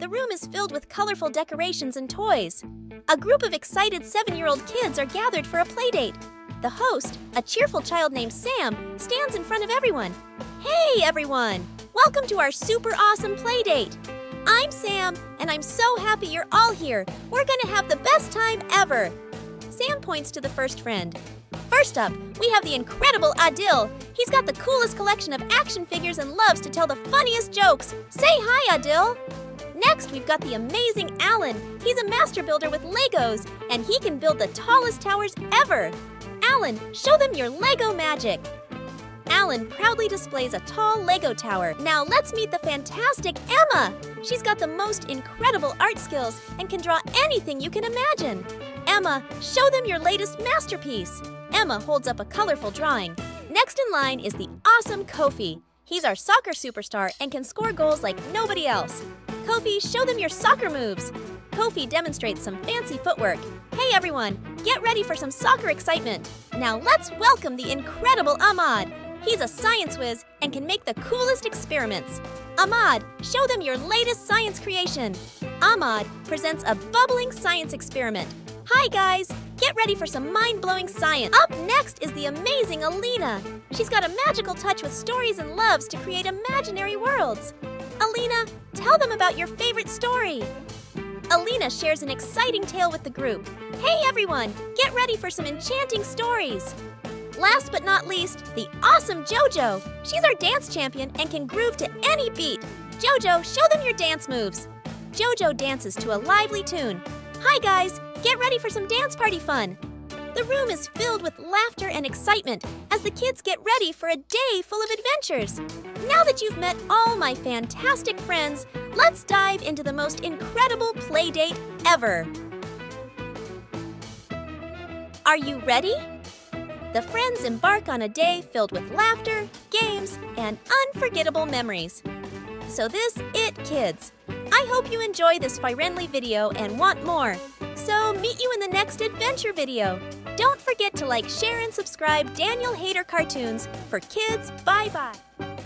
the room is filled with colorful decorations and toys. A group of excited 7-year-old kids are gathered for a playdate. The host, a cheerful child named Sam, stands in front of everyone. Hey everyone! Welcome to our super awesome playdate! I'm Sam, and I'm so happy you're all here. We're gonna have the best time ever! Sam points to the first friend. First up, we have the incredible Adil. He's got the coolest collection of action figures and loves to tell the funniest jokes. Say hi, Adil! Next, we've got the amazing Alan. He's a master builder with Legos, and he can build the tallest towers ever. Alan, show them your Lego magic. Alan proudly displays a tall Lego tower. Now let's meet the fantastic Emma. She's got the most incredible art skills and can draw anything you can imagine. Emma, show them your latest masterpiece. Emma holds up a colorful drawing. Next in line is the awesome Kofi. He's our soccer superstar and can score goals like nobody else. Kofi, show them your soccer moves. Kofi demonstrates some fancy footwork. Hey everyone, get ready for some soccer excitement. Now let's welcome the incredible Ahmad. He's a science whiz and can make the coolest experiments. Ahmad, show them your latest science creation. Ahmad presents a bubbling science experiment. Hi guys, get ready for some mind-blowing science. Up next is the amazing Alina. She's got a magical touch with stories and loves to create imaginary worlds. Alina, tell them about your favorite story. Alina shares an exciting tale with the group. Hey everyone, get ready for some enchanting stories. Last but not least, the awesome JoJo. She's our dance champion and can groove to any beat. JoJo, show them your dance moves. JoJo dances to a lively tune. Hi guys, get ready for some dance party fun. The room is filled with laughter and excitement as the kids get ready for a day full of adventures. Now that you've met all my fantastic friends, let's dive into the most incredible play date ever. Are you ready? The friends embark on a day filled with laughter, games, and unforgettable memories. So this it, kids. I hope you enjoy this friendly video and want more. So meet you in the next adventure video. Don't forget to like, share, and subscribe Danyal Haider cartoons for kids. Bye-bye.